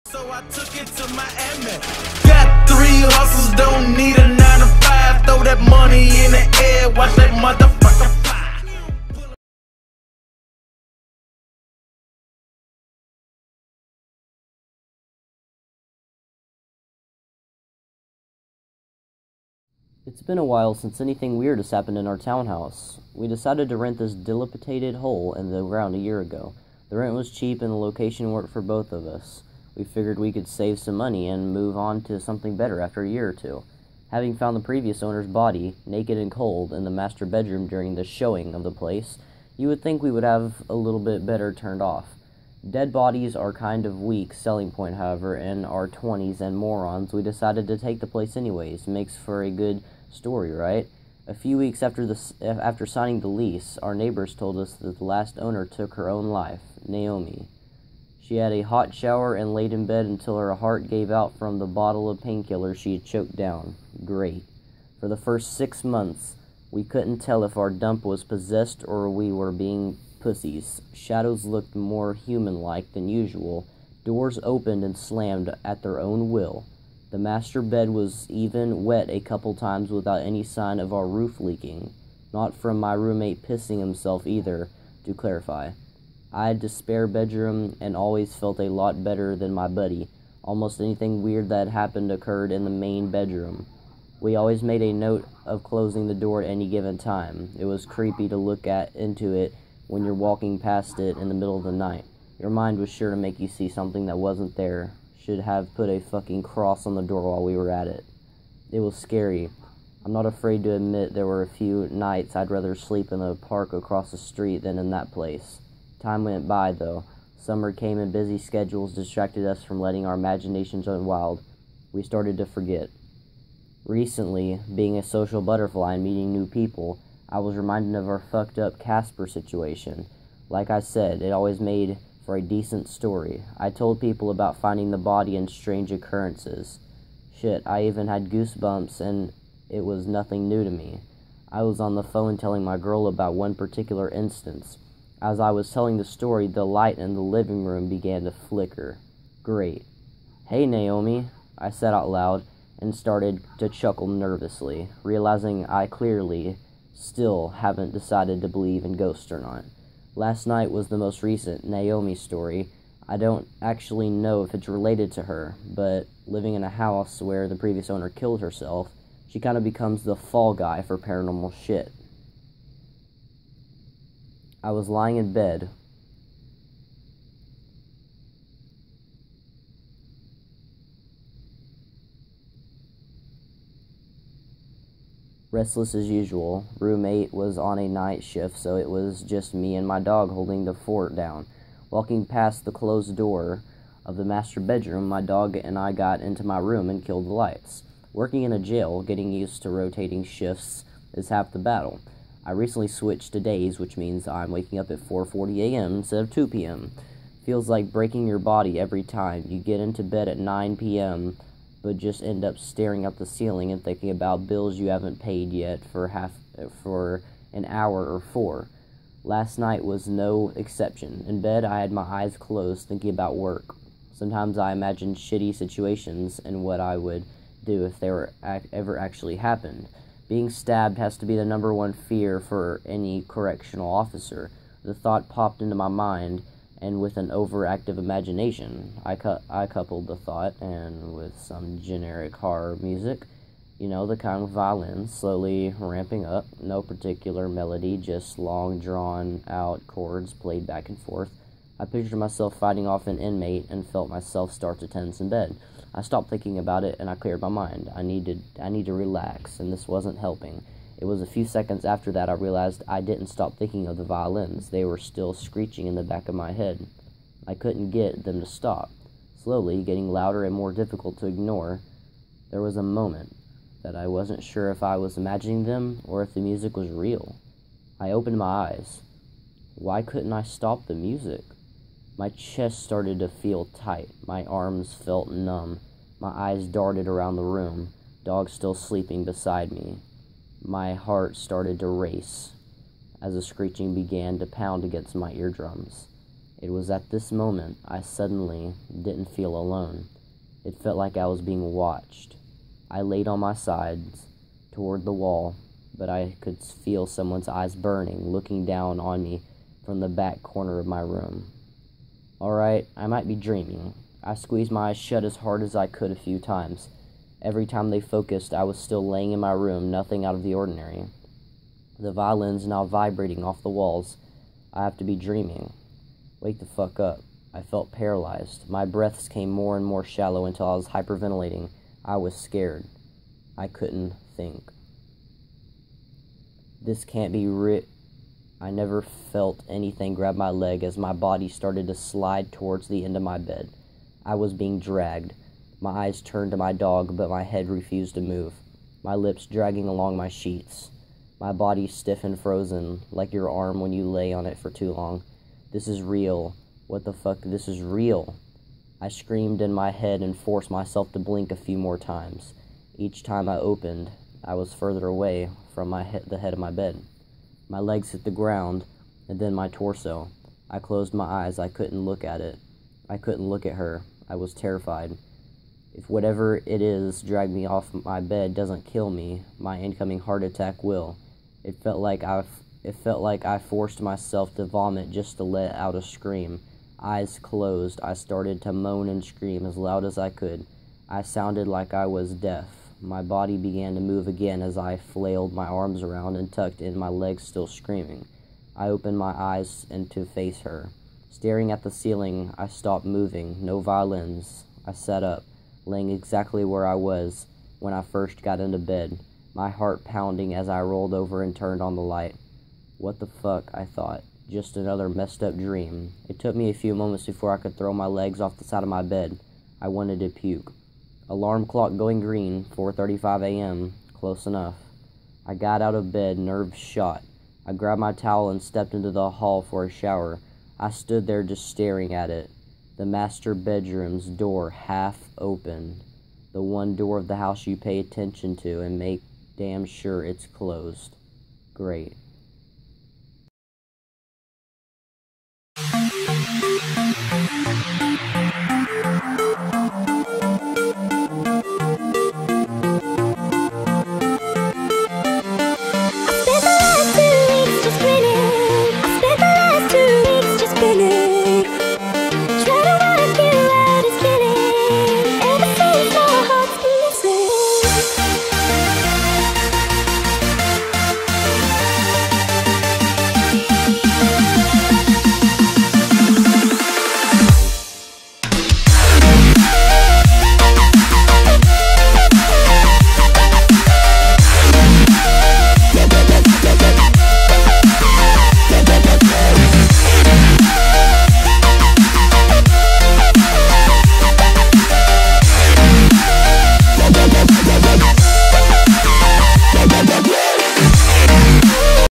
So I took it to Miami. Got 3 hustles, don't need a 9 to 5. Throw that money in the air, watch that motherfucker fly. It's been a while since anything weird has happened in our townhouse. We decided to rent this dilapidated hole in the ground a year ago. The rent was cheap and the location worked for both of us. We figured we could save some money and move on to something better after a year or two. Having found the previous owner's body, naked and cold, in the master bedroom during the showing of the place, you would think we would have a little bit better turned off. Dead bodies are kind of weak selling point, however. In our 20s and morons, we decided to take the place anyways. Makes for a good story, right? A few weeks after signing the lease, our neighbors told us that the last owner took her own life, Naomi. She had a hot shower and laid in bed until her heart gave out from the bottle of painkillers she had choked down. Great. For the first 6 months, we couldn't tell if our dump was possessed or we were being pussies. Shadows looked more human-like than usual. Doors opened and slammed at their own will. The master bed was even wet a couple times without any sign of our roof leaking. Not from my roommate pissing himself either, to clarify. I had a spare bedroom and always felt a lot better than my buddy. Almost anything weird that happened occurred in the main bedroom. We always made a note of closing the door at any given time. It was creepy to look into it when you're walking past it in the middle of the night. Your mind was sure to make you see something that wasn't there. Should have put a fucking cross on the door while we were at it. It was scary. I'm not afraid to admit there were a few nights I'd rather sleep in the park across the street than in that place. Time went by, though. Summer came and busy schedules distracted us from letting our imaginations run wild. We started to forget. Recently, being a social butterfly and meeting new people, I was reminded of our fucked up Casper situation. Like I said, it always made for a decent story. I told people about finding the body and strange occurrences. Shit, I even had goosebumps and it was nothing new to me. I was on the phone telling my girl about one particular instance. As I was telling the story, the light in the living room began to flicker. Great. Hey, Naomi, I said out loud and started to chuckle nervously, realizing I clearly still haven't decided to believe in ghosts or not. Last night was the most recent Naomi story. I don't actually know if it's related to her, but living in a house where the previous owner killed herself, she kind of becomes the fall guy for paranormal shit. I was lying in bed. Restless as usual. Roommate was on a night shift, so it was just me and my dog holding the fort down. Walking past the closed door of the master bedroom, my dog and I got into my room and killed the lights. Working in a jail, getting used to rotating shifts is half the battle. I recently switched to days, which means I'm waking up at 4:40 a.m. instead of 2 p.m. Feels like breaking your body every time. You get into bed at 9 p.m., but just end up staring at the ceiling and thinking about bills you haven't paid yet for an hour or 4. Last night was no exception. In bed, I had my eyes closed, thinking about work. Sometimes I imagine shitty situations and what I would do if they were ever actually happened. Being stabbed has to be the number one fear for any correctional officer. The thought popped into my mind, and with an overactive imagination, I coupled the thought, and with some generic horror music, the kind with violins slowly ramping up, no particular melody, just long drawn-out chords played back and forth. I pictured myself fighting off an inmate and felt myself start to tense in bed. I stopped thinking about it, and I cleared my mind. I need to relax, and this wasn't helping. It was a few seconds after that I realized I didn't stop thinking of the violins. They were still screeching in the back of my head. I couldn't get them to stop. Slowly, getting louder and more difficult to ignore, there was a moment that I wasn't sure if I was imagining them or if the music was real. I opened my eyes. Why couldn't I stop the music? My chest started to feel tight. My arms felt numb. My eyes darted around the room, dog still sleeping beside me. My heart started to race as the screeching began to pound against my eardrums. It was at this moment I suddenly didn't feel alone. It felt like I was being watched. I laid on my sides toward the wall, but I could feel someone's eyes burning, looking down on me from the back corner of my room. Alright, I might be dreaming. I squeezed my eyes shut as hard as I could a few times. Every time they focused, I was still laying in my room, nothing out of the ordinary. The violin's now vibrating off the walls. I have to be dreaming. Wake the fuck up. I felt paralyzed. My breaths came more and more shallow until I was hyperventilating. I was scared. I couldn't think. This can't be I never felt anything grab my leg as my body started to slide towards the end of my bed. I was being dragged. My eyes turned to my dog, but my head refused to move. My lips dragging along my sheets. My body stiff and frozen, like your arm when you lay on it for too long. This is real. What the fuck? This is real. I screamed in my head and forced myself to blink a few more times. Each time I opened, I was further away from the head of my bed. My legs hit the ground, and then my torso. I closed my eyes. I couldn't look at it. I couldn't look at her. I was terrified. If whatever it is dragged me off my bed doesn't kill me, my incoming heart attack will. It felt like I forced myself to vomit just to let out a scream. Eyes closed, I started to moan and scream as loud as I could. I sounded like I was deaf. My body began to move again as I flailed my arms around and tucked in my legs, still screaming. I opened my eyes and to face her. Staring at the ceiling, I stopped moving. No violins. I sat up, laying exactly where I was when I first got into bed, my heart pounding as I rolled over and turned on the light. What the fuck, I thought. Just another messed up dream. It took me a few moments before I could throw my legs off the side of my bed. I wanted to puke. Alarm clock going green, 4:35 a.m. Close enough. I got out of bed, nerves shot. I grabbed my towel and stepped into the hall for a shower. I stood there just staring at it. The master bedroom's door half open. The one door of the house you pay attention to and make damn sure it's closed. Great.